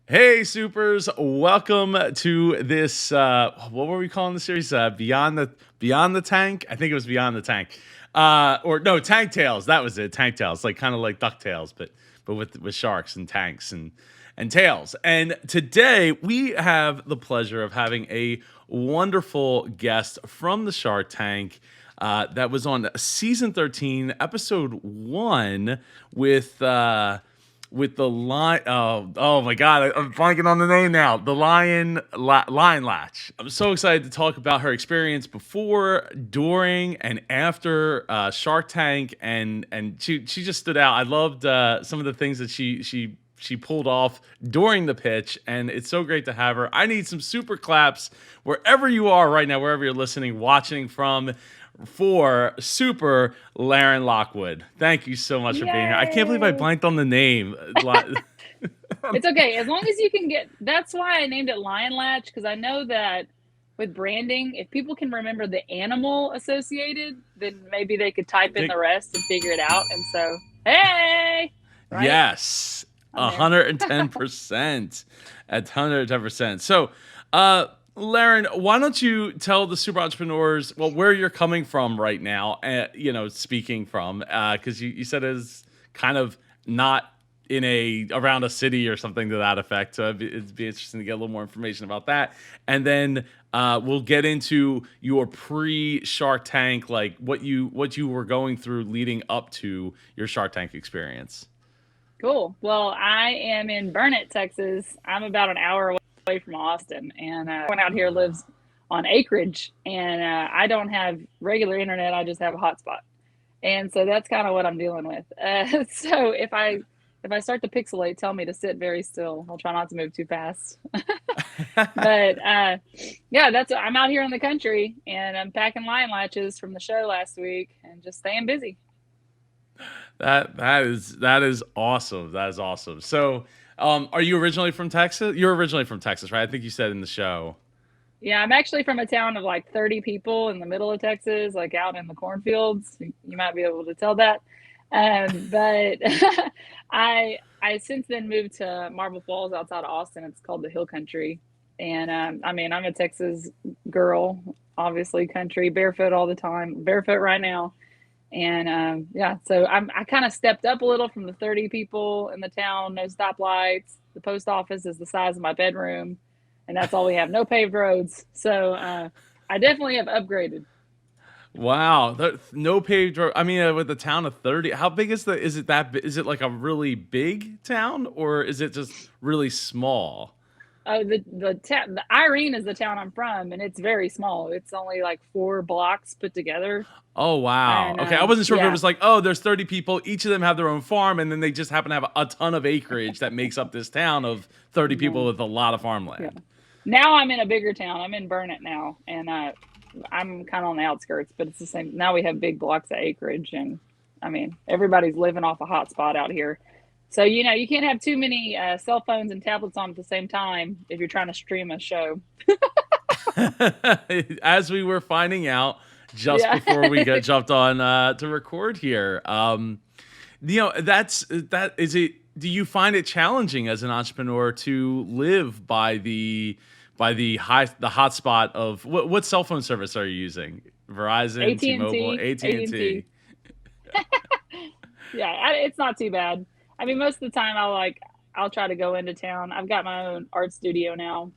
Hey, supers! Welcome to this. What were we calling the series? Beyond the Tank. I think it was Beyond the Tank. Or no, Tank Tales. That was it. Tank Tales, like kind of like Ducktales, but with sharks and tanks and tails. And today we have the pleasure of having a wonderful guest from the Shark Tank. That was on season 13, episode 1, with the lion. Oh my God! I'm blanking on the name now. The lion Latch. I'm so excited to talk about her experience before, during, and after Shark Tank, and she just stood out. I loved some of the things that she pulled off during the pitch, and it's so great to have her. I need some super claps wherever you are right now, wherever you're listening, watching from, for Super Lerin Lockwood. Thank you so much for being here. I can't believe I Yay! blanked on the name. It's okay. As long as you can get, that's why I named it Lion Latch, because I know that with branding, if people can remember the animal associated, then maybe they could type in the rest and figure it out. And so, hey, right? Yes, I'm there. 110%. At 110%. So, Laren, why don't you tell the super entrepreneurs, well, where you're coming from right now, speaking from, because you said it's kind of not in around a city or something to that effect. So it'd be interesting to get a little more information about that. And then we'll get into your pre-Shark Tank, like what you were going through leading up to your Shark Tank experience. Cool. Well, I am in Burnett, Texas. I'm about an hour away from Austin, and everyone out here lives on acreage, and I don't have regular internet. I just have a hotspot, and so that's kind of what I'm dealing with. So if I start to pixelate, tell me to sit very still. I'll try not to move too fast. But yeah, that's I'm out here in the country, and I'm packing lion latches from the show last week, and just staying busy. That is awesome. That is awesome. So, are you originally from Texas? You're originally from Texas, right? I think you said in the show. Yeah, I'm actually from a town of like 30 people in the middle of Texas, like out in the cornfields. You might be able to tell that. But I since then moved to Marble Falls outside of Austin. It's called the Hill Country. And I mean, I'm a Texas girl, obviously country, barefoot all the time, barefoot right now. And yeah, so I kind of stepped up a little from the 30 people in the town, no stoplights. The post office is the size of my bedroom, and that's all we have, no paved roads. So I definitely have upgraded. Wow, no paved road. I mean, with the town of 30, how big is the? Is it is it like a really big town, or is it just really small? Oh, the Irene is the town I'm from, and it's very small. It's only like 4 blocks put together, Oh wow. and Okay, I wasn't sure if it yeah, was like, oh, there's 30 people, each of them have their own farm, and then they just happen to have a ton of acreage that makes up this town of 30 people no, with a lot of yeah. farmland. Now I'm in a bigger town. I'm in Burnett now, and I'm kind of on the outskirts, but it's the same. Now we have big blocks of acreage, and I mean, everybody's living off a hotspot out here. So, you can't have too many cell phones and tablets on at the same time if you're trying to stream a show. As we were finding out just Yeah. before we got jumped on to record here. That is it. Do you find it challenging as an entrepreneur to live by the hotspot of what cell phone service are you using? Verizon, T-Mobile, AT&T, AT&T. AT&T. Yeah, it's not too bad. I mean, most of the time I'll try to go into town. I've got my own art studio now,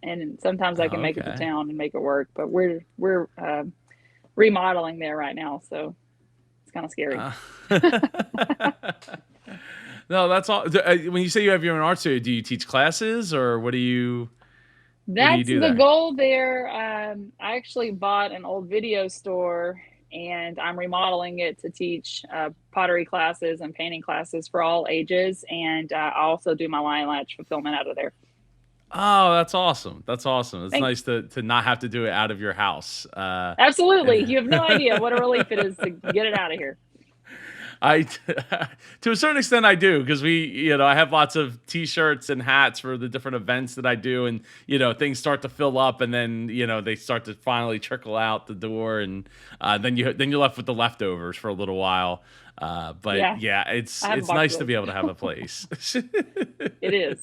and sometimes I can make it to Okay. town and make it work. But we're remodeling there right now, so it's kind of scary. Uh, no, that's all. When you say you have your own art studio, do you teach classes or what do you That's do the there? goal there. I actually bought an old video store, and I'm remodeling it to teach pottery classes and painting classes for all ages. And I also do my lion latch fulfillment out of there. Oh, that's awesome. That's awesome. It's Thanks. nice to not have to do it out of your house. Absolutely. And You have no idea what a relief it is to get it out of here. I, to a certain extent, I do because I have lots of T-shirts and hats for the different events that I do, and things start to fill up, and then they start to finally trickle out the door, and then you're left with the leftovers for a little while. But Yeah, yeah, I have a it's box nice of to those. be able to have a place. It is.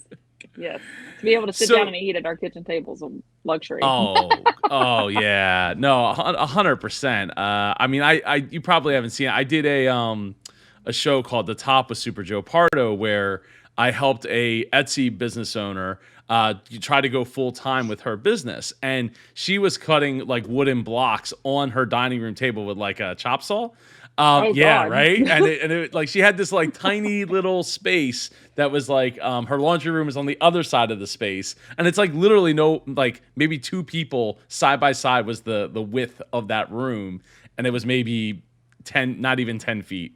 Yes. To be able to sit down and So, eat at our kitchen table is a luxury. oh yeah, no, 100%. I mean, you probably haven't seen it. I did a show called The Top with Super Joe Pardo where I helped a Etsy business owner you try to go full time with her business, and she was cutting like wooden blocks on her dining room table with like a chop saw. Oh Yeah, God. right. And like she had this like tiny little space that was like her laundry room is on the other side of the space, and it's like literally no like maybe two people side by side was the width of that room, and it was maybe 10, not even 10 feet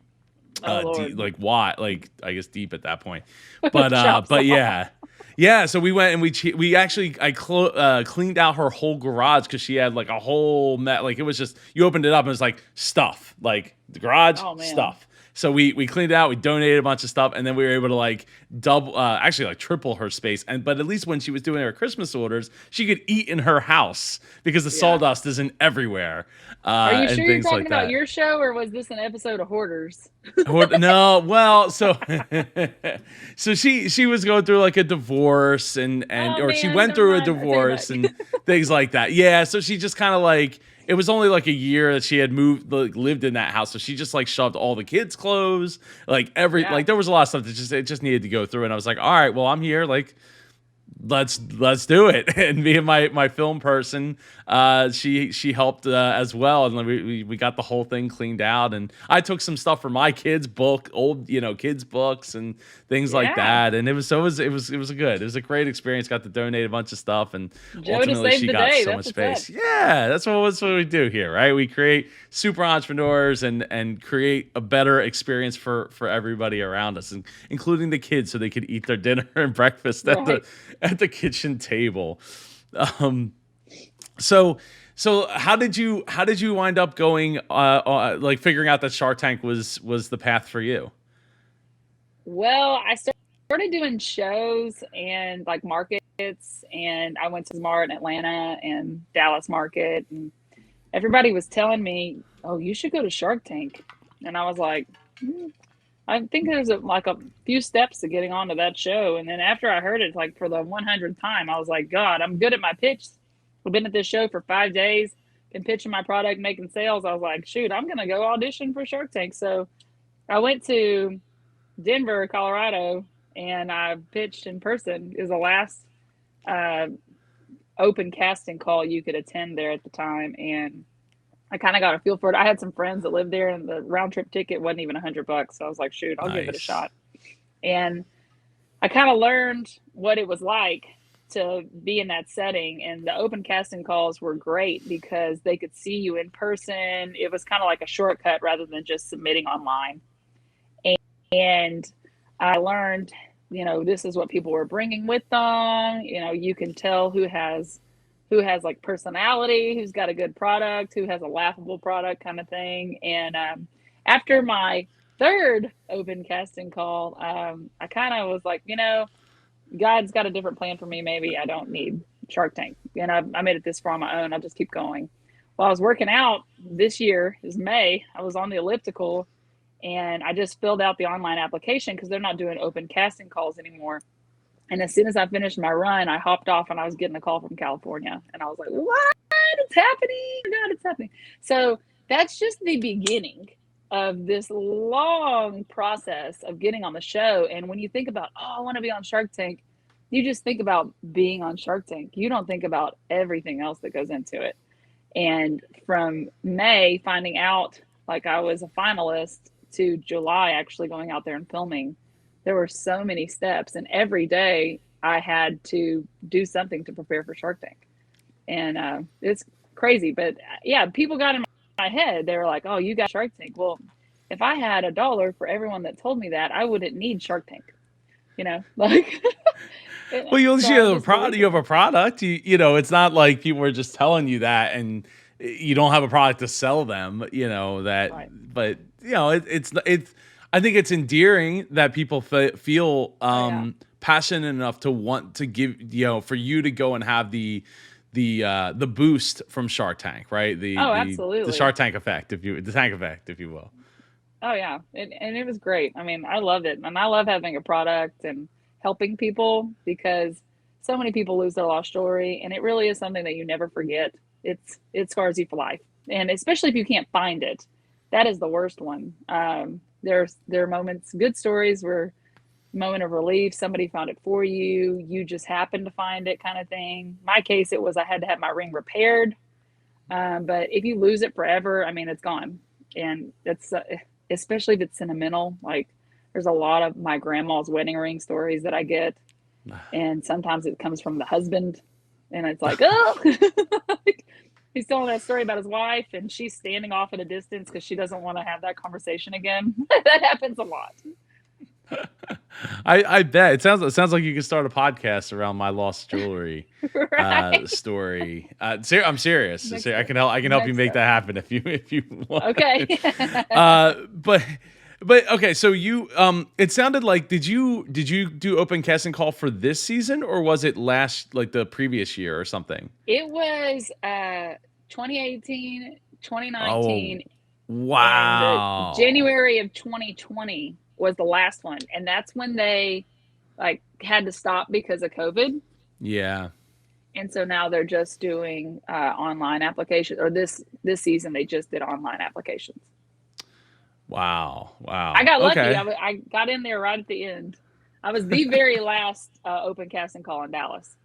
Oh deep, Lord. like wide, like I guess deep at that point. Chop But saw. yeah. Yeah, so we went and we actually cleaned out her whole garage because she had like a whole like it was just you opened it up and it was like stuff like the garage Oh man. stuff. So we cleaned it out, we donated a bunch of stuff, and then we were able to like double, actually like triple her space. And but at least when she was doing her Christmas orders, she could eat in her house because the Yeah. sawdust isn't everywhere, Are you and sure you're things talking like about that. your show, or was this an episode of Hoarders? No, well, so so she was going through like a divorce and Oh or she man, went never through a mind. I take it divorce back. and things like that. Yeah, so she just kind of like it was only like a year that she had moved like lived in that house, so she just like shoved all the kids' clothes, like Yeah. there was a lot of stuff that just it just needed to go through, and I was like, all right, well, I'm here, like let's do it. And me and my film person she helped as well, and we got the whole thing cleaned out, and I took some stuff for my kids book old kids books and things like Yeah. that, and it was a great experience. Got to donate a bunch of stuff, and Joe to ultimately save she the got day. so That's much what's up. space. Yeah, that's what we do here, right? We create super entrepreneurs and create a better experience for everybody around us, and including the kids, so they could eat their dinner and breakfast Right. at the kitchen table. Um, so how did you wind up going like figuring out that Shark Tank was the path for you? Well, I started doing shows and like markets, and I went to Smart in Atlanta and Dallas market, and everybody was telling me, "Oh, you should go to Shark Tank," and I was like, "Hmm, I think there's like a few steps to getting onto that show." And then after I heard it, like for the 100th time, I was like, God, I'm good at my pitch. I've been at this show for 5 days, been pitching my product, making sales. I was like, shoot, I'm going to go audition for Shark Tank. So I went to Denver, Colorado, and I pitched in person. It was the last uh, open casting call you could attend there at the time. And I kind of got a feel for it. I had some friends that lived there, and the round trip ticket wasn't even $100. So I was like, shoot, I'll give it a Nice. shot. And I kind of learned what it was like to be in that setting. And the open casting calls were great because they could see you in person. It was kind of like a shortcut rather than just submitting online. And I learned, this is what people were bringing with them. You can tell who has like personality, who's got a good product, who has a laughable product kind of thing. And after my third open casting call, I kind of was like, God's got a different plan for me. Maybe I don't need Shark Tank. I made it this far on my own. I'll just keep going. While I was working out this year, is May, I was on the elliptical, and I just filled out the online application because they're not doing open casting calls anymore. And as soon as I finished my run, I hopped off and I was getting a call from California. And I was like, what? It's happening. Oh God, it's happening. So that's just the beginning of this long process of getting on the show. And when you think about, oh, I want to be on Shark Tank, you just think about being on Shark Tank. You don't think about everything else that goes into it. And from May, finding out like I was a finalist to July, actually going out there and filming, there were so many steps. And every day I had to do something to prepare for Shark Tank. And it's crazy. But yeah, people got in my head. They were like, oh, you got Shark Tank. Well, if I had $1 for everyone that told me that, I wouldn't need Shark Tank, like, Well, you so you I have a just believe You have it. a product. It's not like people are just telling you that, and you don't have a product to sell them. Right. But it's. I think it's endearing that people feel Oh, yeah. passionate enough to want to give. For you to go and have the boost from Shark Tank, right? Oh, The absolutely. Shark Tank effect, the tank effect, if you will. Oh, yeah. And it was great. I mean, I love it. And I love having a product and helping people, because so many people lose their lost jewelry, and it really is something that you never forget. It scars you for life, and especially if you can't find it, that is the worst one. There are moments, good stories where moment of relief, somebody found it for you, you just happened to find it, kind of thing. My case, it was I had to have my ring repaired, but if you lose it forever, I mean, it's gone, and it's especially if it's sentimental. Like, there's a lot of my grandma's wedding ring stories that I get, and sometimes it comes from the husband, and it's like, oh, he's telling that story about his wife, and she's standing off at a distance because she doesn't want to have that conversation again. That happens a lot. I bet it sounds like you could start a podcast around my lost jewelry Right. story. I'm serious. Next I step. can help you Next make step. that happen if you want. Okay. But okay, so you it sounded like did you do open casting call for this season, or was it last, like the previous year or something? It was 2018, Oh, 2019, and the wow. January of 2020 was the last one, and that's when they like had to stop because of COVID. Yeah. And so now they're just doing online applications, or this season they just did online applications. Wow. I Wow. got lucky. Okay. I got in there right at the end. I was the very last open casting call in Dallas.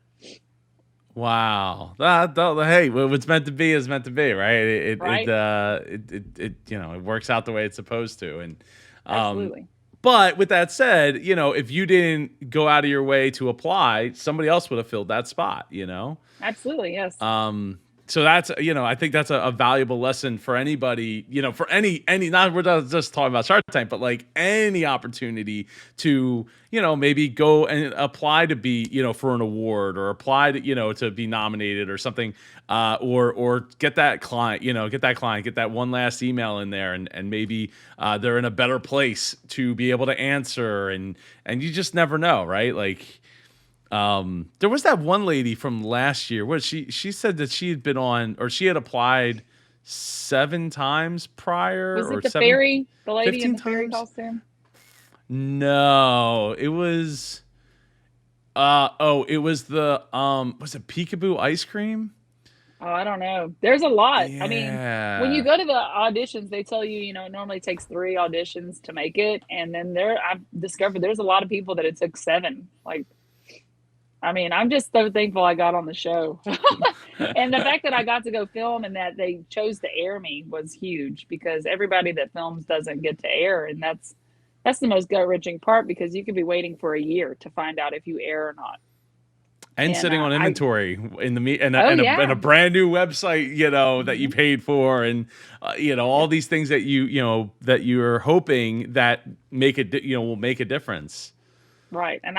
Wow. Hey, what's meant to be is meant to be, right? Right? It works out the way it's supposed to. And um Absolutely. but with that said, if you didn't go out of your way to apply, somebody else would have filled that spot, you know? Absolutely. Yes. Um, so that's, I think that's a valuable lesson for anybody, for not, we're not just talking about Shark Tank, but like any opportunity to, maybe go and apply to be, for an award, or apply to, to be nominated or something, or get that one last email in there, and maybe they're in a better place to be able to answer, and you just never know, right? Like, there was that one lady from last year. What she said that she had been on, or she had applied 7 times prior, Was or it the seven, fairy, the lady in 15 the fairy times. costume? No, it was it was the was it Peekaboo ice cream? Oh, I don't know. There's a lot. I mean, when you Yeah. go to the auditions, they tell you, it normally takes 3 auditions to make it. And then I've discovered there's a lot of people that it took 7. Like, I mean, I'm just so thankful I got on the show. And the fact that I got to go film and that they chose to air me was huge, because everybody that films doesn't get to air. And that's the most gut-wrenching part, because you could be waiting for a year to find out if you air or not. And And sitting on inventory in the me and oh and a yeah, brand new website, that you hmm paid for, and all yep, these things that that you're hoping that will make a difference. right. And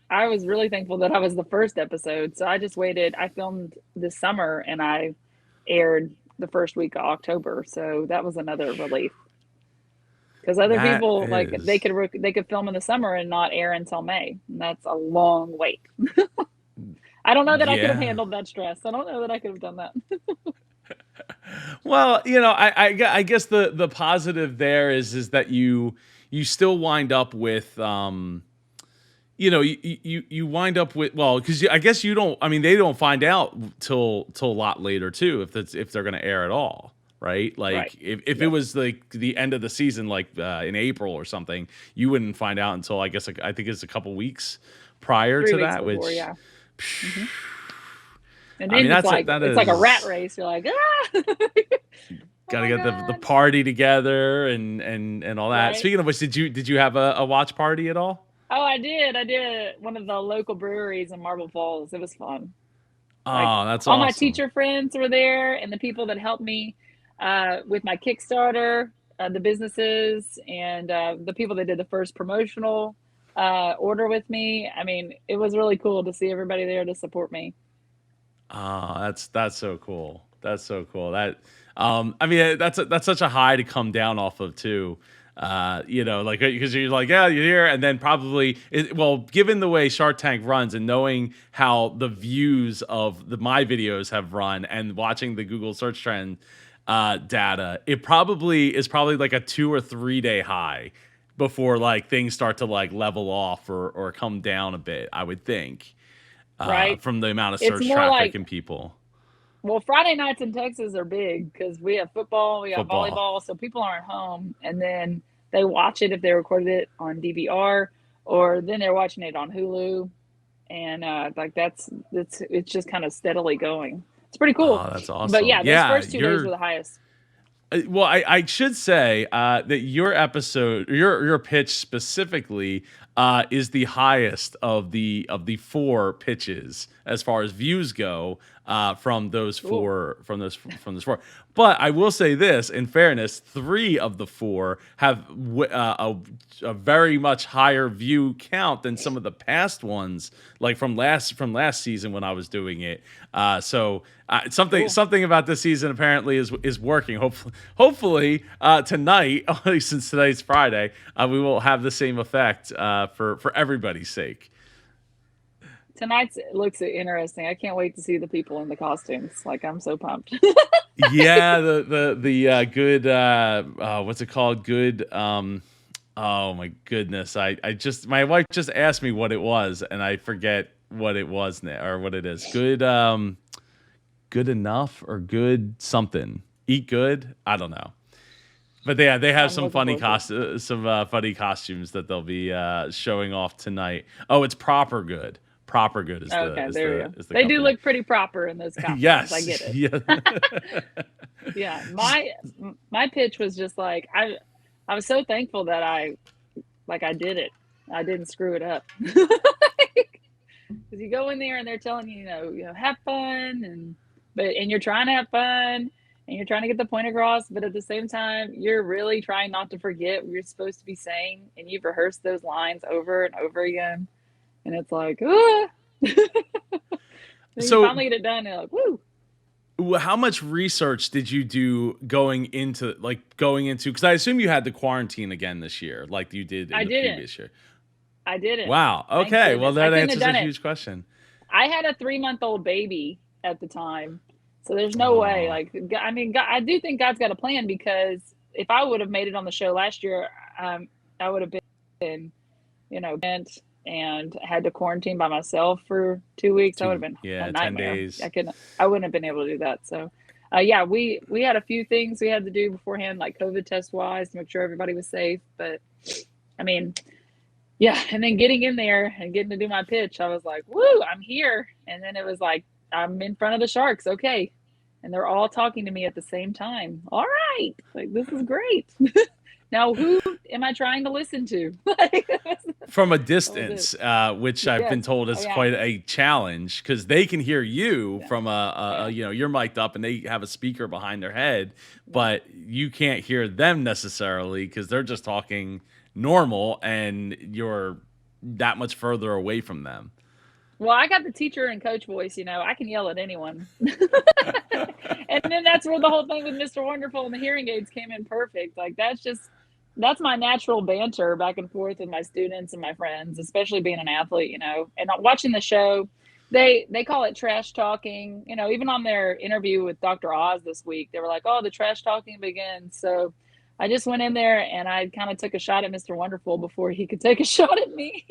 I was really thankful that I was the first episode. So I just waited. I filmed this summer and I aired the first week of October. So that was another relief, because other That people, like, is. they could film in the summer and not air until May. And that's a long wait. I don't know that I could have Yeah. handled that stress. I don't know that I could have done that. Well, I guess the positive there is that you still wind up with you wind up with, well, because I guess you don't, I mean, they don't find out till a lot later too, if they're going to air at all, right? Right. Like, if it Yes. was like the end of the season, like in April or something, you wouldn't find out until, I guess, like, I think it's a couple weeks prior 3 weeks to that, before. which, Yeah. hmm And I mean, then that it's like a rat is. race. You're like, ah, oh Got to my get the God. party together, and all that. Right. Speaking of which, did you have a watch party at all? Oh, I did. I did it at one of the local breweries in Marble Falls. It was fun. Like, Oh, that's all my awesome. teacher friends were there, and the people that helped me with my Kickstarter, the businesses, and the people that did the first promotional order with me. I mean, it was really cool to see everybody there to support me. Oh, that's so cool. That's so cool. I mean, that's such a high to come down off of too. Like, because you're like, yeah, you're here, and then probably, well, given the way Shark Tank runs, and knowing how the views of my videos have run, and watching the Google search trend data, it probably is probably like a 2 or 3 day high before like things start to like level off or come down a bit, I would think, right? from the amount of It's search more traffic like, and people. well, Friday nights in Texas are big because we have football, we got Football. volleyball, so people aren't home, and then they watch it if they recorded it on DVR, or then they're watching it on Hulu, and like it's just kind of steadily going. It's pretty cool. Oh, that's But awesome. yeah, those Yeah, first 2 days were you're the highest. well, I should say that your episode, your pitch specifically, is the highest of the four pitches as far as views go, from those Cool. four from those four. But I will say this, in fairness, three of the four have a very much higher view count than some of the past ones, like from last season when I was doing it. So Cool. something about this season apparently is working. Hopefully tonight, since today's Friday, we will have the same effect for everybody's sake. Tonight's looks interesting. I can't wait to see the people in the costumes. Like, I'm so pumped. Yeah, the good what's it called? Good oh my goodness. I just my wife just asked me what it was and I forget what it was now or what it is. Good good enough or good something. Eat good? I don't know. But yeah, they have I'm some looking funny forward to it. funny costumes that they'll be showing off tonight. Oh, it's Proper Good. Proper Good Okay, there we go. is the They do company. look pretty proper in those costumes. I Yes. get it. Yeah. Yeah, my pitch was just like I was so thankful that I did it. I didn't screw it up. Because you go in there and they're telling you, have fun and you're trying to have fun and you're trying to get the point across, but at the same time, you're really trying not to forget what you're supposed to be saying, and you've rehearsed those lines over and over again, and it's like, ah. Then you So finally get it done, and you're like, woo. how much research did you do going into because I assume you had to quarantine again this year like you did in I the didn't. previous year. I didn't. Wow. Thank Okay. Well, goodness. I that couldn't have answers a done it. huge question. I had a 3-month-old baby at the time, so there's no way. Oh, Like, I mean, God, I do think God's got a plan, because if I would have made it on the show last year, I would have been, bent and had to quarantine by myself for 2 weeks. That would have been a 10 nightmare. days. I wouldn't have been able to do that. So, yeah, we had a few things we had to do beforehand, like COVID test wise, to make sure everybody was safe. But I mean, yeah, and then getting in there and getting to do my pitch, I was like, woo, I'm here. And then it was like, I'm in front of the Sharks. Okay. And they're all talking to me at the same time. All right. Like, this is great. Now, who am I trying to listen to? From a That was it. distance, which I've been Yes. told Oh, is yeah. quite a challenge because they can hear you Yeah. from Yeah. you're mic'd up and they have a speaker behind their head, Yeah. but you can't hear them necessarily because they're just talking normal and you're that much further away from them. Well, I got the teacher and coach voice, I can yell at anyone. And then that's where the whole thing with Mr. Wonderful and the hearing aids came in perfect. Like, that's my natural banter back and forth with my students and my friends, especially being an athlete, and watching the show. They call it trash talking, even on their interview with Dr. Oz this week, they were like, oh, the trash talking begins. So I just went in there and I kind of took a shot at Mr. Wonderful before he could take a shot at me.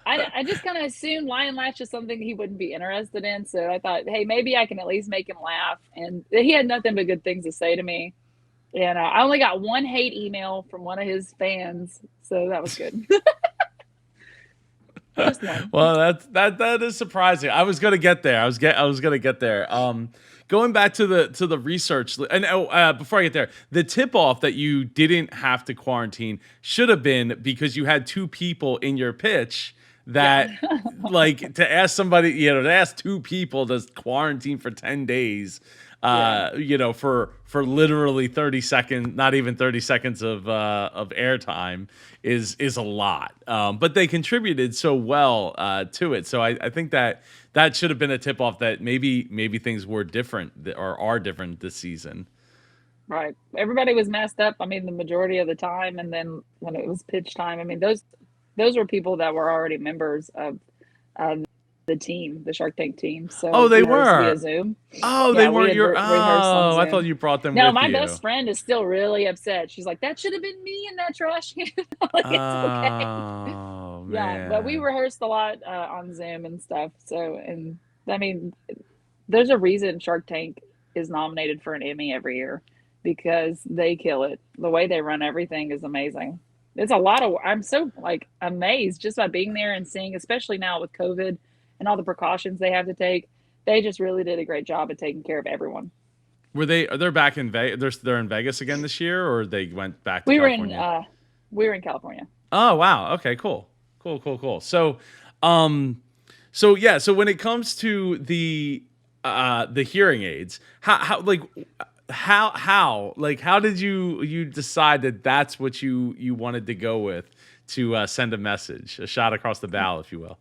I just kind of assumed Lion Latch is something he wouldn't be interested in. So I thought, hey, maybe I can at least make him laugh. And he had nothing but good things to say to me. And I only got one hate email from one of his fans. So that was good. Just one. Well, that is surprising. I was gonna get there. I was gonna get there. Going back to the research, and before I get there, the tip off that you didn't have to quarantine should have been because you had two people in your pitch that like to ask somebody, to ask two people to quarantine for 10 days. Yeah. For literally 30 seconds, not even 30 seconds of airtime is a lot. But they contributed so well to it. So I think that should have been a tip off that maybe things were different or are different this season. Right. Everybody was messed up. I mean, the majority of the time. And then when it was pitch time, I mean, those were people that were already members of the team, the Shark Tank team. Oh, So they we rehearsed via were. Zoom. Oh, they Yeah, we weren't had your. rehearsed on Oh, I thought Zoom. you brought them No, with my you. best friend is still really upset. She's like, "That should have been me in that trash can." Like, it's okay. Oh Yeah, but we man. rehearsed a lot on Zoom and stuff. So, and I mean, there's a reason Shark Tank is nominated for an Emmy every year because they kill it. The way they run everything is amazing. It's a lot of, I'm so like amazed just by being there and seeing, especially now with COVID and all the precautions they have to take. They just really did a great job of taking care of everyone. Were they? They're back in Vegas. They're in Vegas again this year, or they went back to We were in California? we were in California. Oh wow. Okay. Cool. Cool. Cool. Cool. Um, so yeah. So when it comes to the hearing aids, how did you decide that that's what you wanted to go with to send a message, a shot across the bow, if you will?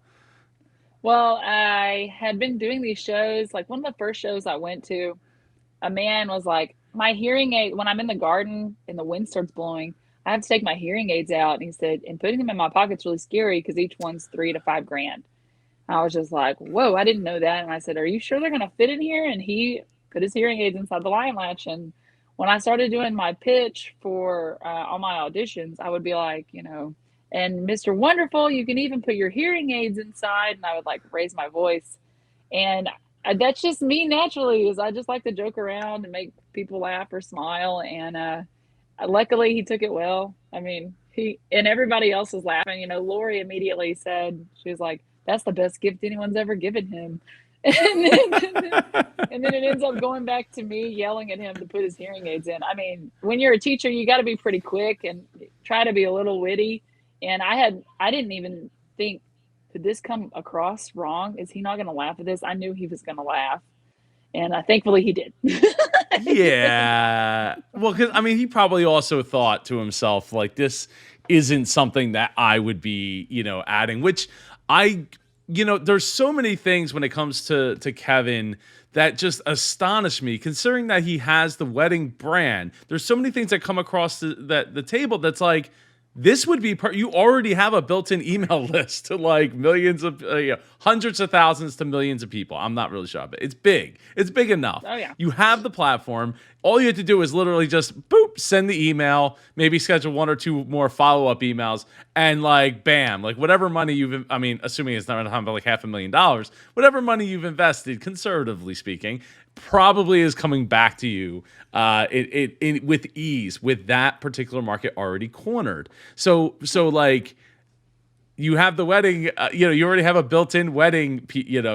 Well, I had been doing these shows. Like one of the first shows I went to, a man was like, "My hearing aid, when I'm in the garden and the wind starts blowing, I have to take my hearing aids out." And he said, "And putting them in my pocket's really scary because each one's 3 to 5 grand." I was just like, "Whoa, I didn't know that." And I said, "Are you sure they're going to fit in here?" And he put his hearing aids inside the lion latch. And when I started doing my pitch for all my auditions, I would be like, and Mr. Wonderful, you can even put your hearing aids inside. And I would like raise my voice. And that's just me naturally, is I just like to joke around and make people laugh or smile. And luckily he took it well. I mean, he and everybody else was laughing. Lori immediately said, she was like, "That's the best gift anyone's ever given him." And then it ends up going back to me yelling at him to put his hearing aids in. I mean, when you're a teacher, you got to be pretty quick and try to be a little witty. And I didn't even think, could this come across wrong? Is he not going to laugh at this? I knew he was going to laugh, and thankfully he did. Yeah. Well, because I mean, he probably also thought to himself, like, this isn't something that I would be, adding, which I, there's so many things when it comes to Kevin that just astonish me, considering that he has the wedding brand. There's so many things that come across the table that's like, this would be you already have a built-in email list to like millions of hundreds of thousands to millions of people. I'm not really sure, but it's big. It's big enough. Oh yeah. You have the platform. All you have to do is literally just boop, send the email, maybe schedule one or two more follow-up emails, and like bam, like whatever money assuming it's not like $500,000, whatever money you've invested, conservatively speaking, probably is coming back to you with ease, with that particular market already cornered. So like, you have the wedding, you already have a built-in wedding,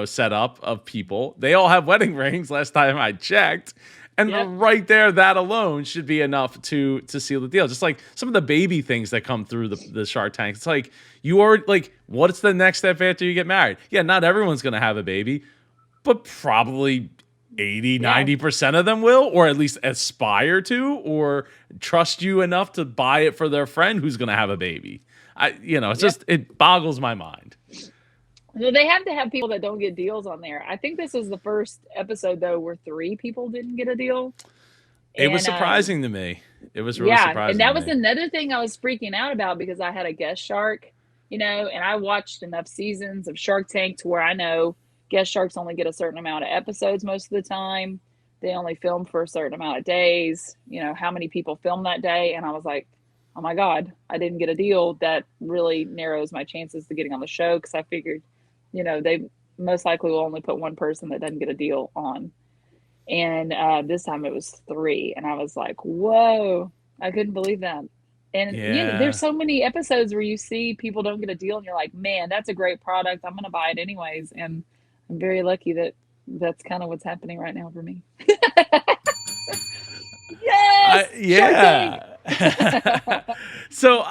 setup of people. They all have wedding rings last time I checked. And Yep. right there, that alone should be enough to seal the deal. Just like some of the baby things that come through the Shark Tank. It's like, you are like, what's the next step after you get married? Yeah, not everyone's going to have a baby, but probably 80, Yeah. 90% of them will, or at least aspire to, or trust you enough to buy it for their friend who's going to have a baby. It's Yep. just, it boggles my mind. So they have to have people that don't get deals on there. I think this is the first episode though where 3 people didn't get a deal. It was And surprising to me. It was really yeah, and surprising to that was me. another thing I was freaking out about because I had a guest shark, and I watched enough seasons of Shark Tank to where I know guest sharks only get a certain amount of episodes most of the time. They only film for a certain amount of days, how many people film that day. And I was like, oh my God, I didn't get a deal. That really narrows my chances to getting on the show because I figured, they most likely will only put one person that doesn't get a deal on. And this time it was 3. And I was like, whoa, I couldn't believe that. And there's Yeah. so many episodes where you see people don't get a deal and you're like, man, that's a great product. I'm going to buy it anyways. And I'm very lucky that that's kind of what's happening right now for me. Yes, Shark Tank. Yeah. So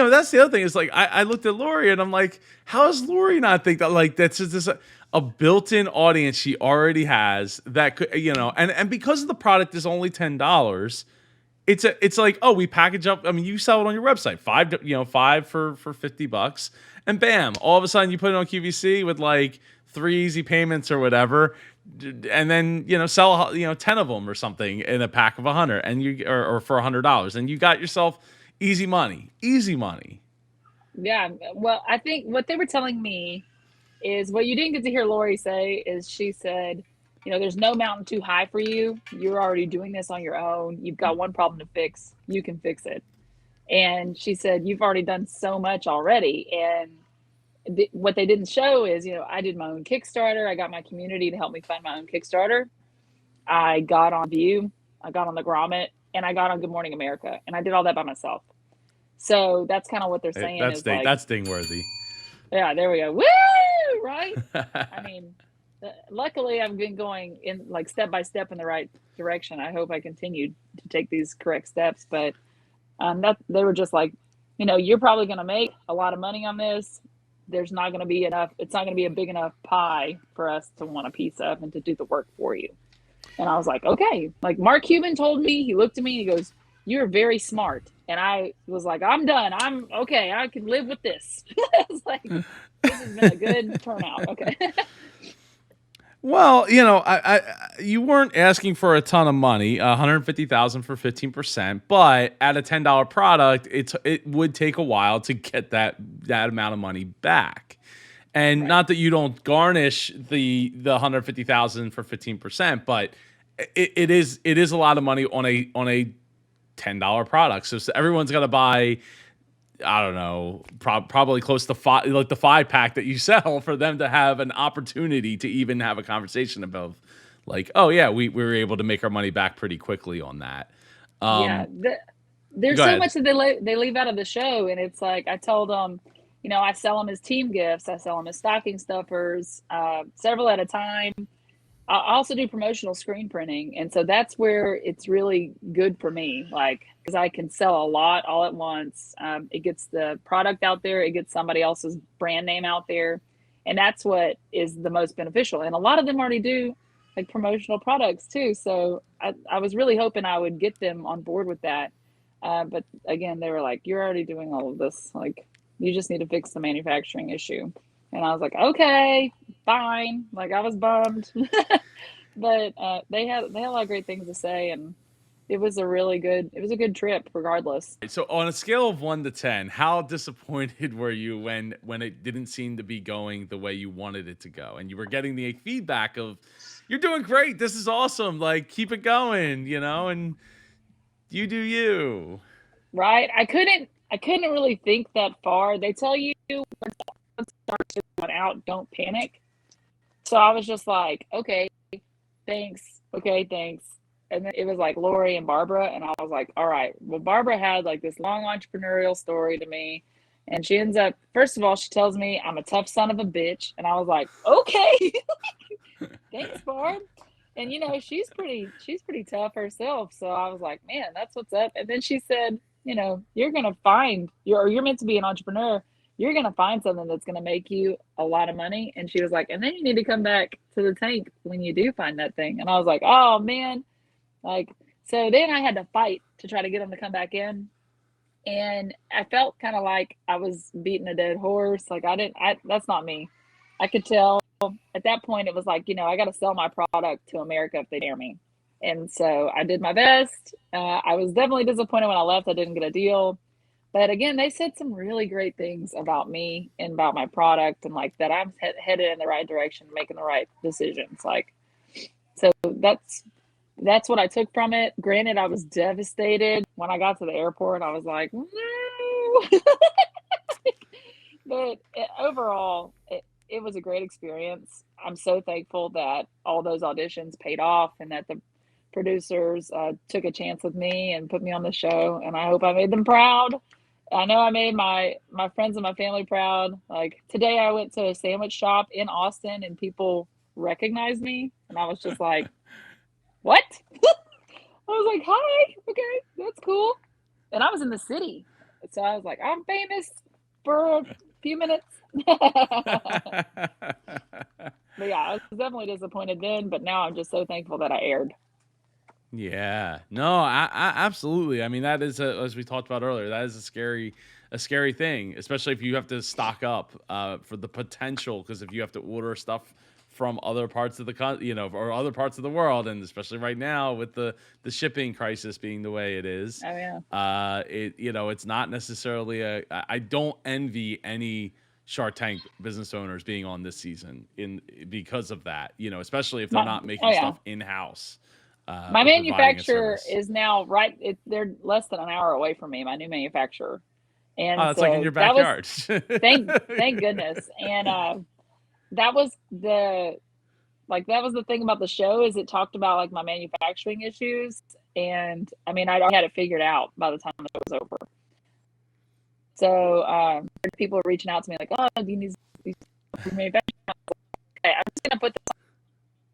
that's the other thing. Is like, I looked at Lori and I'm like, how does Lori not think that, like, that's just this a built-in audience she already has that could, and because the product is only $10, it's like, oh, we package up. I mean, you sell it on your website, five for $50, and bam, all of a sudden you put it on QVC with like 3 easy payments or whatever, and then sell 10 of them or something in a pack of 100, and or for $100, and you got yourself easy money. Yeah. Well, I think what they were telling me is what you didn't get to hear Lori say is she said, there's no mountain too high for you. You're already doing this on your own. You've got one problem to fix. You can fix it. And she said, you've already done so much already. And what they didn't show is, I did my own Kickstarter. I got my community to help me fund my own Kickstarter. I got on View, I got on the Grommet, and I got on Good Morning America. And I did all that by myself. So that's kind of what they're saying is like, That's ding worthy. yeah, there we go. Woo! Right? I mean, luckily I've been going in like step by step in the right direction. I hope I continue to take these correct steps. But that they were just like, you're probably going to make a lot of money on this. There's not going to be enough. It's not going to be a big enough pie for us to want a piece of and to do the work for you. And I was like, okay. Like Mark Cuban told me, he looked at me, he goes, you're very smart. And I was like, I'm done. I'm okay. I can live with this. It's like, this has been a good turnout. Okay. Well, you weren't asking for a ton of money, 150,000 for 15%, but at a $10 product, it would take a while to get that amount of money back. And not that you don't garnish the 150,000 for 15%, but it is a lot of money on a $10 product. So everyone's got to buy, I don't know, probably close to five, like the 5-pack that you sell for them to have an opportunity to even have a conversation about like, oh yeah, we were able to make our money back pretty quickly on that. Yeah. There's Go so ahead. much that they leave out of the show. And it's like, I told them, I sell them as team gifts. I sell them as stocking stuffers, several at a time. I also do promotional screen printing. And so that's where it's really good for me, like, because I can sell a lot all at once. It gets the product out there, it gets somebody else's brand name out there. And that's what is the most beneficial. And a lot of them already do like promotional products too. So I was really hoping I would get them on board with that. But again, they were like, you're already doing all of this. Like, you just need to fix the manufacturing issue. And I was like, okay, fine. Like I was bummed, but they had a lot of great things to say, and it was a good trip regardless. So on a scale of 1 to 10, how disappointed were you when it didn't seem to be going the way you wanted it to go, and you were getting the feedback of, "You're doing great. This is awesome. Like keep it going," and you do you. Right? I couldn't really think that far. They tell you when it starts to run out, don't panic. So I was just like, okay, thanks. Okay, thanks. And then it was like Lori and Barbara, and I was like, all right. Well, Barbara had like this long entrepreneurial story to me, and she ends up, first of all, she tells me I'm a tough son of a bitch, and I was like, okay, thanks, Barb. And she's pretty tough herself. So I was like, man, that's what's up. And then she said, you're gonna find you're meant to be an entrepreneur. You're gonna find something that's gonna make you a lot of money. And she was like, and then you need to come back to the tank when you do find that thing. And I was like, oh man, like so then I had to fight to try to get them to come back in. And I felt kind of like I was beating a dead horse. Like that's not me. I could tell at that point it was like, I got to sell my product to America if they dare me. And so I did my best. I was definitely disappointed when I left. I didn't get a deal. But again, they said some really great things about me and about my product, and like that I'm headed in the right direction, making the right decisions. Like, so that's what I took from it. Granted, I was devastated when I got to the airport. I was like, no. But overall, it was a great experience. I'm so thankful that all those auditions paid off and that the producers took a chance with me and put me on the show. And I hope I made them proud. I know I made my friends and my family proud. Like today, I went to a sandwich shop in Austin and people recognized me, and I was just like, "What?" I was like, "Hi, okay, that's cool." And I was in the city, so I was like, "I'm famous for a few minutes." But yeah, I was definitely disappointed then, but now I'm just so thankful that I aired. Yeah. No, I absolutely. I mean, that is as we talked about earlier, that is a scary thing, especially if you have to stock up for the potential. Because if you have to order stuff from other parts of or other parts of the world, and especially right now with the shipping crisis being the way it is. Oh yeah. It's not necessarily I don't envy any Shark Tank business owners being on this season because of that, especially if they're not Oh making yeah. stuff in-house, My or providing a manufacturer service. is now they're less than an hour away from me, my new manufacturer. Oh, And that's like in so your that was backyard. thank goodness. And that was that was the thing about the show, is it talked about like my manufacturing issues. And I mean, I already had it figured out by the time the show was over. So people were reaching out to me like, oh, do you need these manufacturing? Okay, I'm just gonna put this on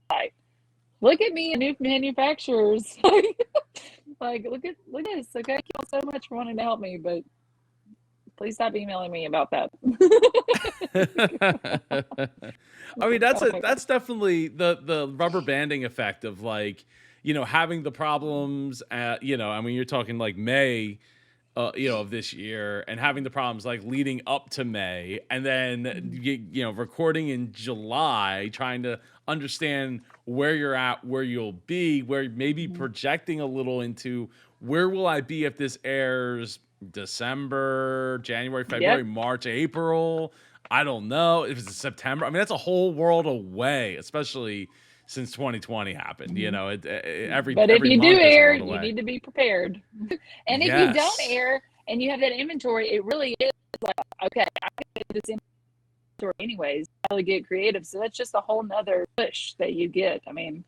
the site. Look at me, new manufacturers. Like, look at this. Okay, thank you all so much for wanting to help me, but please stop emailing me about that. I mean, that's definitely the rubber banding effect of like, having the problems I mean, you're talking like May, of this year, and having the problems like leading up to May, and then recording in July, trying to understand where you're at, where you'll be, where maybe projecting a little into where will I be if this airs December, January, February, Yep. March, April. I don't know if it's September. I mean, that's a whole world away, especially since 2020 happened. But if every you do month is a air, world you away. need to be prepared. And if you don't Yes. air and you have that inventory, it really is like, okay, I can get this inventory anyways. Really get creative. So that's just a whole nother push that you get. I mean,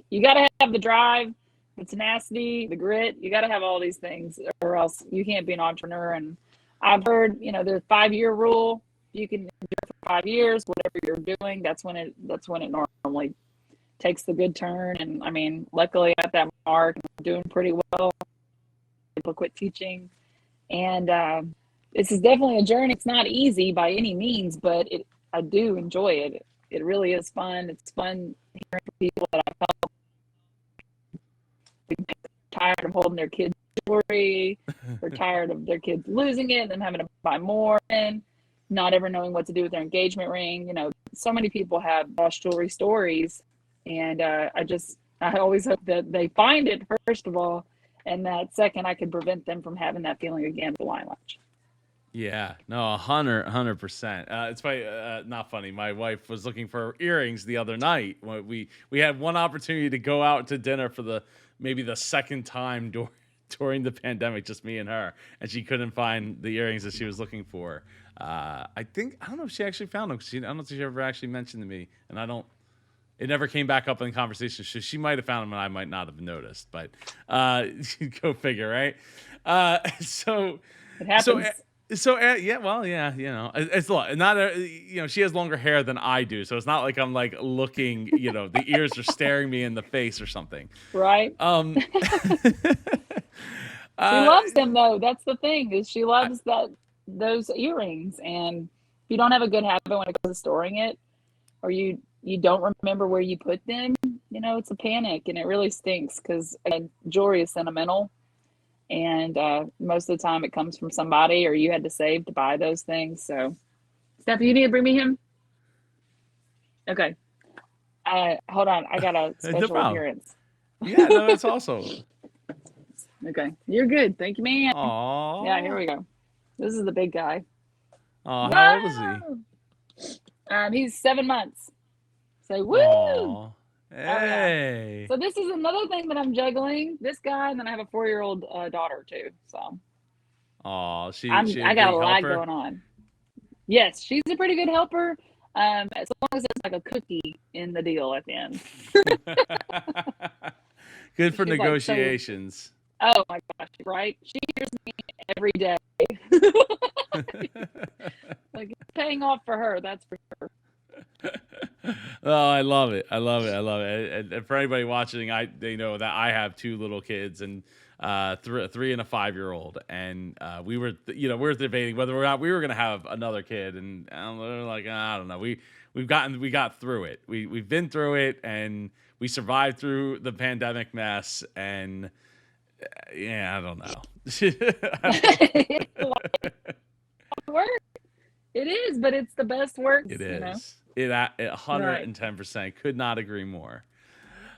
you got to have the drive, the tenacity, the grit. You got to have all these things, or else you can't be an entrepreneur. And I've heard, the 5-year rule. You can endure for 5 years, whatever you're doing. That's when it normally takes the good turn. And I mean, luckily at that mark, I'm doing pretty well. People quit teaching, and this is definitely a journey. It's not easy by any means, but I do enjoy it. It really is fun. It's fun hearing from people that I've helped, tired of holding their kids' jewelry, or tired of their kids losing it and then having to buy more, and not ever knowing what to do with their engagement ring. So many people have lost jewelry stories, and I always hope that they find it first of all, and that second I can prevent them from having that feeling again with the Lion Latch. Yeah, no, 100%. It's funny, not funny. My wife was looking for earrings the other night. We had one opportunity to go out to dinner for maybe the second time during the pandemic, just me and her, and she couldn't find the earrings that she was looking for. I don't know if she actually found them. I don't think she ever actually mentioned to me, and it never came back up in conversation. So she might have found them and I might not have noticed, but go figure, right? So, It happens. yeah, well, yeah, it's not she has longer hair than I do, so it's not like I'm like looking, the ears are staring me in the face or something. Right. She loves them though. That's the thing, is she loves those earrings. And if you don't have a good habit when it comes to storing it, or you don't remember where you put them, it's a panic, and it really stinks, because jewelry is sentimental. And most of the time it comes from somebody, or you had to save to buy those things. So, Steph, you need to bring me him. Okay. Hold on. I got a special appearance. Yeah, no, that's awesome. Okay. You're good. Thank you, man. Aww. Yeah, here we go. This is the big guy. Oh, how old is he? He's 7 months. So, woo! Aww. Hey. Oh, yeah. So this is another thing that I'm juggling. This guy, and then I have a 4-year-old daughter too. So, I got a lot going on. Yes, she's a pretty good helper. As long as it's like a cookie in the deal at the end. Good for negotiations. Oh my gosh, right? She hears me every day. Like, it's paying off for her, that's for sure. Oh, I love it. And for anybody watching, they know that I have 2 little kids, and 3 and a 5-year-old, and we were debating whether or not we were going to have another kid, and we're like, I don't know. We got through it. We've been through it, and we survived through the pandemic mess, and yeah, I don't know. Work. It is, but it's the best works, It you know. is. It Right. 110% could not agree more.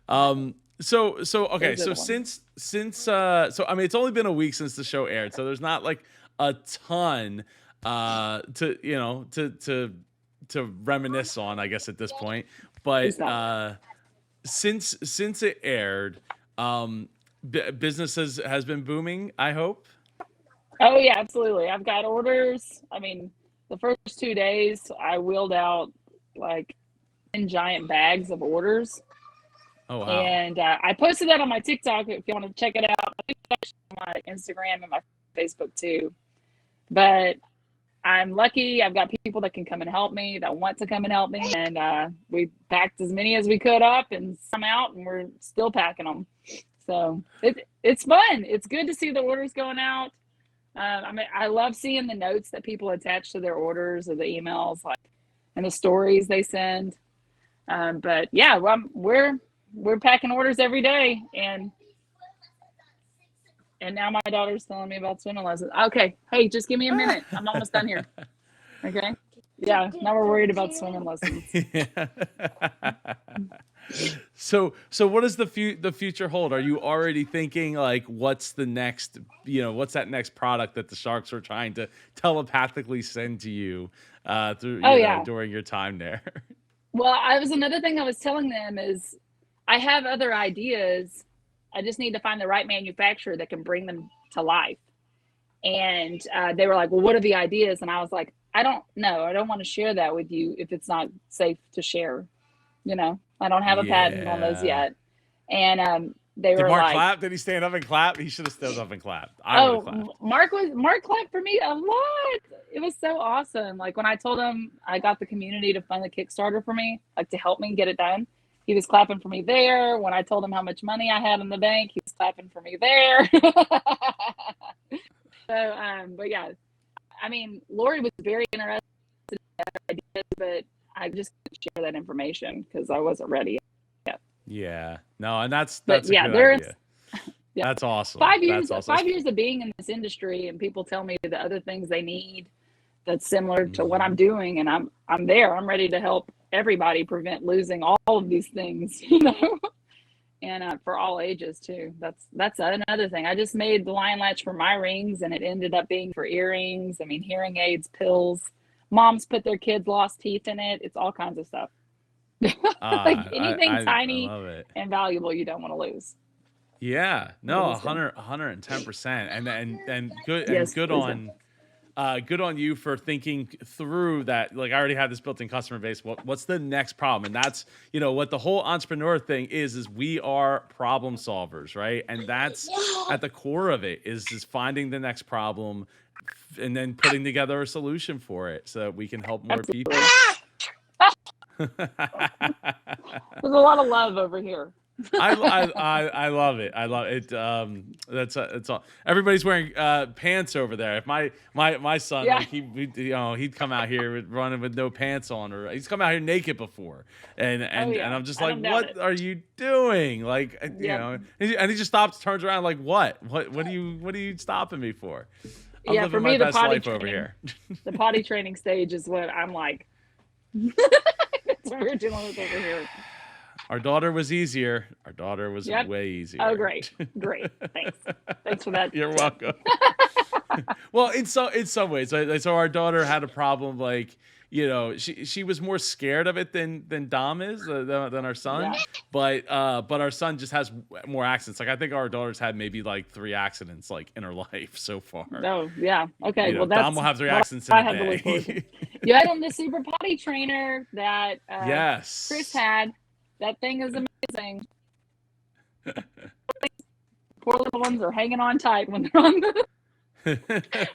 Right. So They're okay, so good ones. so I mean it's only been a week since the show aired, so there's not like a ton to to reminisce on, I guess, at this point. It's But not. since it aired, business has been booming, I hope. Oh yeah, absolutely. I've got orders. I mean, the first 2 days I wheeled out like 10 giant bags of orders. Oh wow. And I posted that on my TikTok if you want to check it out. I think it's on my Instagram and my Facebook too. But I'm lucky. I've got people that can come and help me, that want to come and help me. And we packed as many as we could up and some out, and we're still packing them. So it's fun. It's good to see the orders going out. I mean, I love seeing the notes that people attach to their orders or the emails, like, and the stories they send. But yeah, we're packing orders every day, and now my daughter's telling me about swimming lessons. Okay, hey, just give me a minute. I'm almost done here. Okay. Yeah. Now we're worried about swimming lessons. Yeah. So what does the future hold? Are you already thinking like what's the next, what's that next product that the Sharks are trying to telepathically send to you through, Oh yeah. during your time there? Well, I was another thing I was telling them is I have other ideas. I just need to find the right manufacturer that can bring them to life. And they were like, "Well, what are the ideas?" And I was like, "I don't know. I don't want to share that with you if it's not safe to share. I don't have a patent on those Yeah. yet." And they Did were Mark like, clap? Did he stand up and clap? He should have stood up and clapped. I would have clapped. "Oh, Mark clapped for me a lot. It was so awesome. Like when I told him I got the community to fund the Kickstarter for me, like to help me get it done, he was clapping for me there. When I told him how much money I had in the bank, he was clapping for me there. So, but yeah, I mean, Lori was very interested in other ideas, but I just couldn't share that information because I wasn't ready yet. Yeah. No, and that's But a yeah, good there's idea. yeah, That's awesome. 5 years That's awesome. 5 years of being in this industry, and people tell me the other things they need that's similar to what I'm Mhm. doing, and I'm there. I'm ready to help everybody prevent losing all of these things. And for all ages too. That's another thing. I just made the lion latch for my rings, and it ended up being for earrings. I mean, hearing aids, pills. Moms put their kids' lost teeth in it. It's all kinds of stuff. Like anything I tiny love it. and valuable you don't want to lose. Yeah, I'm going no, to say. 110%. And Yes, please do. good on you for thinking through that. Like I already have this built-in customer base. What's the next problem? And that's, what the whole entrepreneur thing is we are problem solvers, right? And that's at the core of it is finding the next problem and then putting together a solution for it so that we can help more Absolutely. people. There's a lot of love over here. I love it. I love it. It's all. Everybody's wearing pants over there. If my son, Yeah. like he'd come out here running with no pants on, or he's come out here naked before, and Oh and yeah. I'm just I like, don't doubt what it. are you doing? Like Yep. and he just stops, turns around, like what are you stopping me for? I'm Yeah. For living my me, best life over here. the potty training stage is what I'm like. That's what we're dealing with over here. Our daughter was easier. Our daughter was Yep. way Oh, easier. great. Great. Thanks for that You're tip. welcome. Well, in some ways, so our daughter had a problem. Like she was more scared of it than Dom is than our son. Yeah. But our son just has more accidents. Like I think our daughter's had maybe like 3 accidents like in her life so far. Oh, yeah. Okay. Well, Dom that's will have 3 what accidents in I a have to look forward to. day. You had on the super potty trainer that Chris Yes. had. That thing is amazing. Poor little ones are hanging on tight when they're on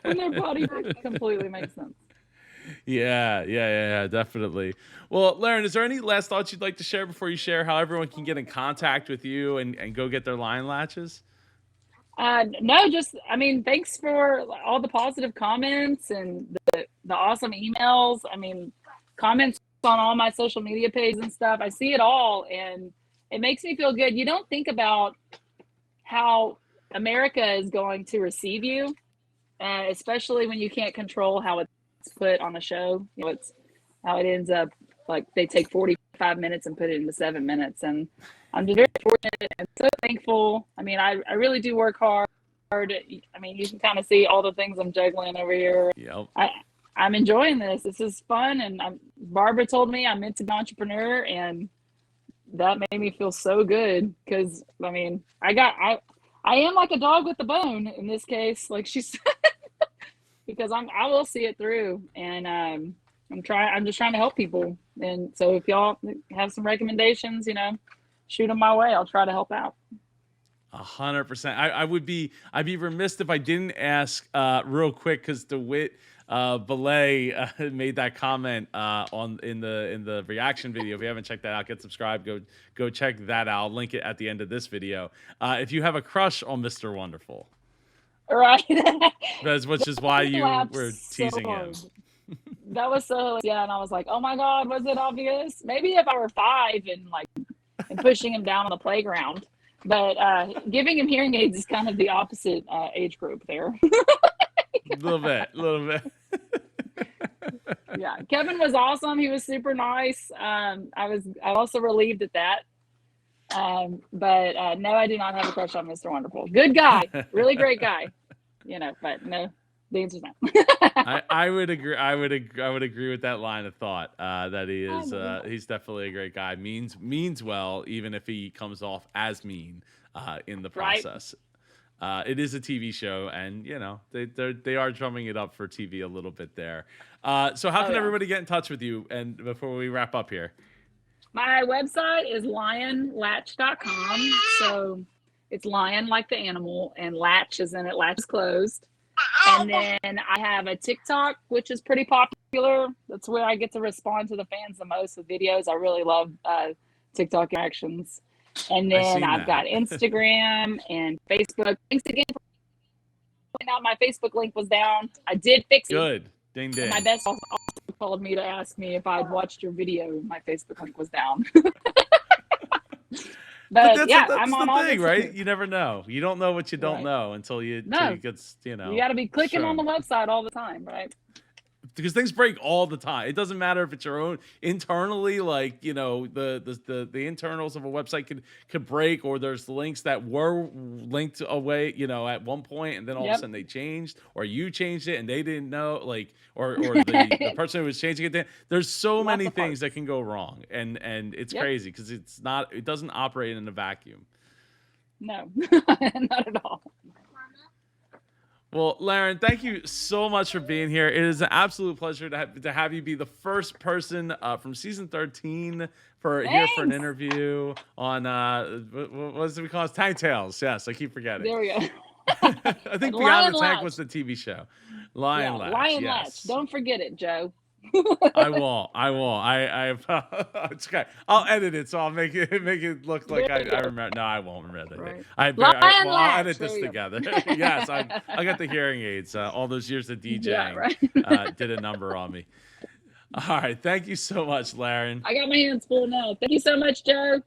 when they're potty. It completely makes sense. Yeah, definitely. Well, Lerin, is there any last thoughts you'd like to share before you share how everyone can get in contact with you and go get their lion latches? No, just I mean, thanks for all the positive comments and the awesome emails. I mean, comments on all my social media pages and stuff. I see it all, and it makes me feel good. You don't think about how America is going to receive you, especially when you can't control how it's to put on a show. You know, it's how it ends up. Like they take 45 minutes and put it into 7 minutes, and I'm just very fortunate and so thankful. I mean, I really do work hard. I mean, you can kind of see all the things I'm juggling over here. Yep. I'm enjoying this. This is fun, and Barbara told me I'm meant to be an entrepreneur, and that made me feel so good because I mean, I am like a dog with a bone in this case, like she said, because I will see it through, and I'm just trying to help people, and so if y'all have some recommendations, you know, shoot them my way. I'll try to help out. 100%. I'd be remiss if I didn't ask real quick, because DeWitt Belay made that comment in the reaction video. If you haven't checked that out, get subscribed. Go check that out. I'll link it at the end of this video. If you have a crush on Mr. Wonderful, right? which is why you were teasing him. That was so, yeah, and I was like, oh my God, was it obvious? Maybe if I were 5 and pushing him down on the playground. But giving him hearing aids is kind of the opposite age group there. A little bit. Yeah, Kevin was awesome. He was super nice. I also relieved at that. But no, I do not have a crush on Mr. Wonderful. Good guy, really great guy. You know, but no, the answer's no. I would agree. I would agree with that line of thought. That he is. He's definitely a great guy. Means well, even if he comes off as mean in the process. Right. It is a TV show, and you know they are drumming it up for TV a little bit there. So how can everybody get in touch with you? And before we wrap up here, my website is lionlatch.com. So it's lion like the animal, and latch is in it. Latch is closed. And then I have a TikTok, which is pretty popular. That's where I get to respond to the fans the most with videos. I really love TikTok actions. And then I've got Instagram and Facebook. Thanks again for pointing out my Facebook link was down. I did fix it. Good. Ding, ding. My best also called me to ask me if I'd watched your video. My Facebook link was down. But yeah, I'm on all thing, right? You never know. You don't know what you don't know until you get, you know. You got to be clicking on the website all the time, right? Because things break all the time. It doesn't matter if it's your own internally, like, you know, the internals of a website could break, or there's links that were linked away, you know, at one point, and then all of a sudden they changed, or you changed it and they didn't know, like, or the person who was changing it. There's so many things that can go wrong, and it's crazy because it doesn't operate in a vacuum. No, not at all. Well, Lerin, thank you so much for being here. It is an absolute pleasure to have you be the first person from season 13 here for an interview on what is it we call it? Tank Tales. Yes, I keep forgetting. There we go. I think Beyond the Tank was the TV show. Lion Latch. Lion Latch. Don't forget it, Joe. I won't. It's okay. I'll edit it, so I'll make it look like I remember. No, I won't remember that. Right. I'll edit this together. Yes, I got the hearing aids. All those years of DJing did a number on me. All right, thank you so much, Lerin. I got my hands full now. Thank you so much, Joe.